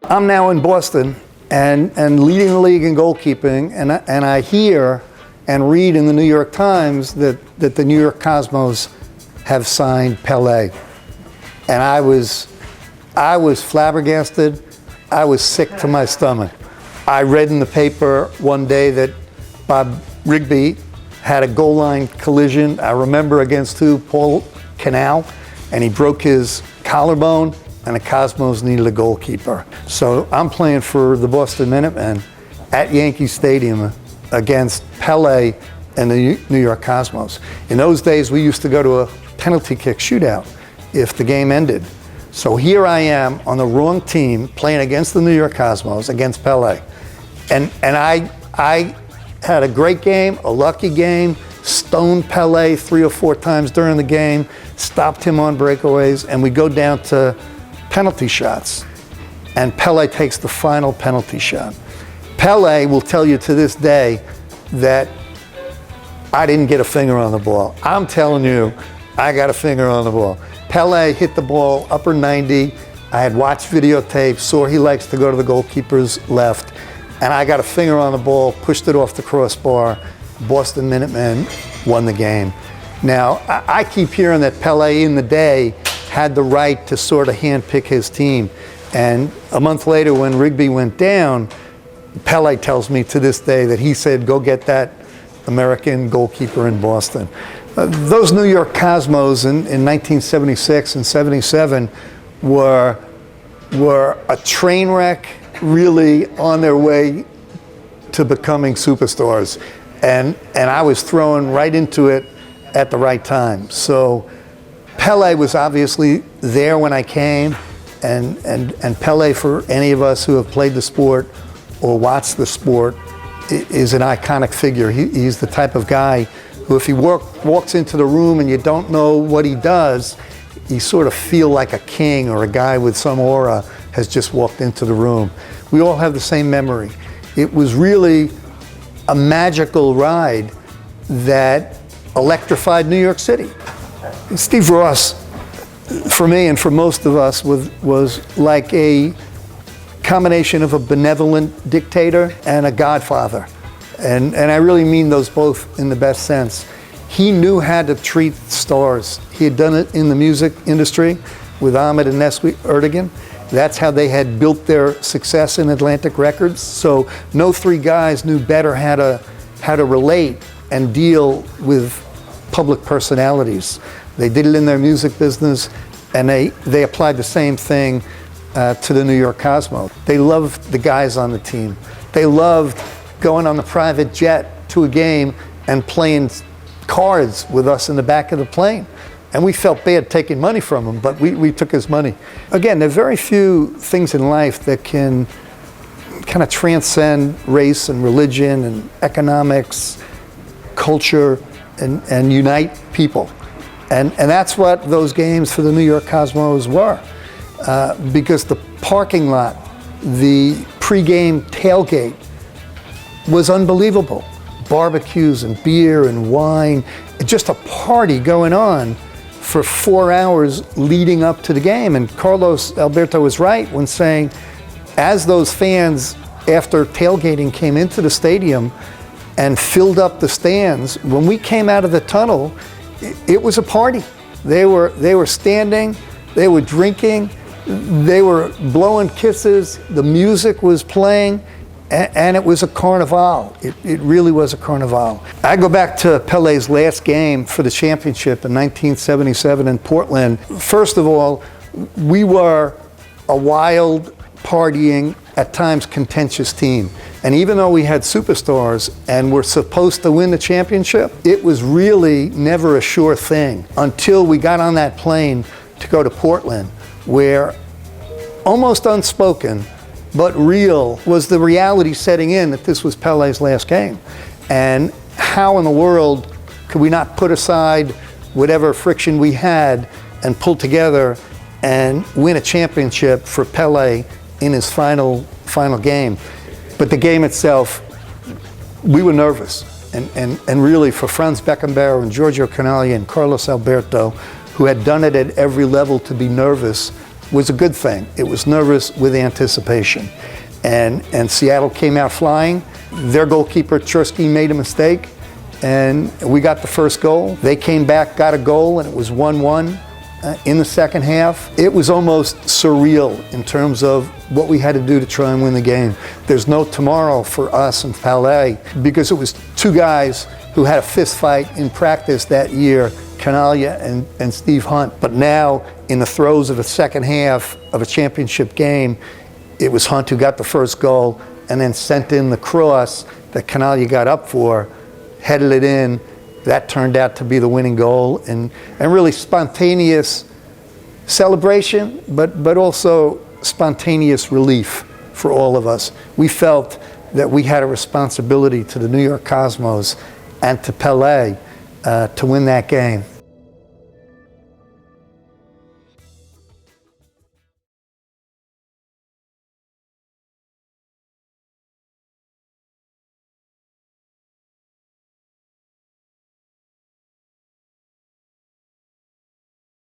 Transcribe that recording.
I'm now in Boston and leading the league in goalkeeping, and I hear and read in the New York Times that the New York Cosmos have signed Pele. And I was flabbergasted. I was sick to my stomach. I read in the paper one day that Bob Rigby had a goal line collision. I remember against Paul Canal, and he broke his collarbone, and the Cosmos needed a goalkeeper. So I'm playing for the Boston Minutemen at Yankee Stadium against Pele and the New York Cosmos. In those days, we used to go to a penalty kick shootout if the game ended. So here I am on the wrong team playing against the New York Cosmos, against Pele. And I had a great game, a lucky game, stoned Pele 3 or 4 times during the game, stopped him on breakaways, and we go down to penalty shots. And Pele takes the final penalty shot. Pele will tell you to this day that I didn't get a finger on the ball. I'm telling you, I got a finger on the ball. Pele hit the ball upper 90. I had watched videotape, saw he likes to go to the goalkeeper's left, and I got a finger on the ball, pushed it off the crossbar. Boston Minutemen won the game. Now, I keep hearing that Pele in the day had the right to sort of handpick his team. And a month later, when Rigby went down, Pele tells me to this day that he said, go get that American goalkeeper in Boston. Those New York Cosmos in 1976 and 77 were a train wreck, really on their way to becoming superstars. And I was thrown right into it at the right time. So Pele was obviously there when I came, and Pele, for any of us who have played the sport or watched the sport, is an iconic figure. He's the type of guy who, if he walks into the room and you don't know what he does, you sort of feel like a king or a guy with some aura has just walked into the room. We all have the same memory. It was really a magical ride that electrified New York City. Steve Ross, for me and for most of us, was like a combination of a benevolent dictator and a godfather. And I really mean those both in the best sense. He knew how to treat stars. He had done it in the music industry with Ahmed and Neswi Erdogan. That's how they had built their success in Atlantic Records. So no 3 guys knew better how to relate and deal with public personalities. They did it in their music business, and they applied the same thing to the New York Cosmos. They loved the guys on the team. They loved going on the private jet to a game and playing cards with us in the back of the plane. And we felt bad taking money from him, but we took his money. Again, there are very few things in life that can kind of transcend race and religion and economics, culture, and unite people. And that's what those games for the New York Cosmos were. Because the parking lot, the pregame tailgate was unbelievable. Barbecues and beer and wine, just a party going on for 4 hours leading up to the game. And Carlos Alberto was right when saying, as those fans, after tailgating, came into the stadium and filled up the stands, when we came out of the tunnel, it was a party. They were standing, they were drinking, they were blowing kisses, the music was playing, and it was a carnival. It really was a carnival. I go back to Pele's last game for the championship in 1977 in Portland. First of all, we were a wild, partying, at times contentious team. And even though we had superstars and were supposed to win the championship, it was really never a sure thing until we got on that plane to go to Portland, where almost unspoken, but real, was the reality setting in that this was Pele's last game. And how in the world could we not put aside whatever friction we had and pull together and win a championship for Pele in his final game? But the game itself, we were nervous. And really, for Franz Beckenbauer and Giorgio Canaglia and Carlos Alberto, who had done it at every level to be nervous, was a good thing. It was nervous with anticipation. And Seattle came out flying. Their goalkeeper, Chursky, made a mistake, and we got the first goal. They came back, got a goal, and it was 1-1 in the second half. It was almost surreal in terms of what we had to do to try and win the game. There's no tomorrow for us and Pele, because it was two guys who had a fist fight in practice that year, Canalia and Steve Hunt. But now, in the throes of the second half of a championship game, it was Hunt who got the first goal and then sent in the cross that Canalia got up for, headed it in. That turned out to be the winning goal, and really spontaneous celebration, but also spontaneous relief for all of us. We felt that we had a responsibility to the New York Cosmos and to Pelé to win that game.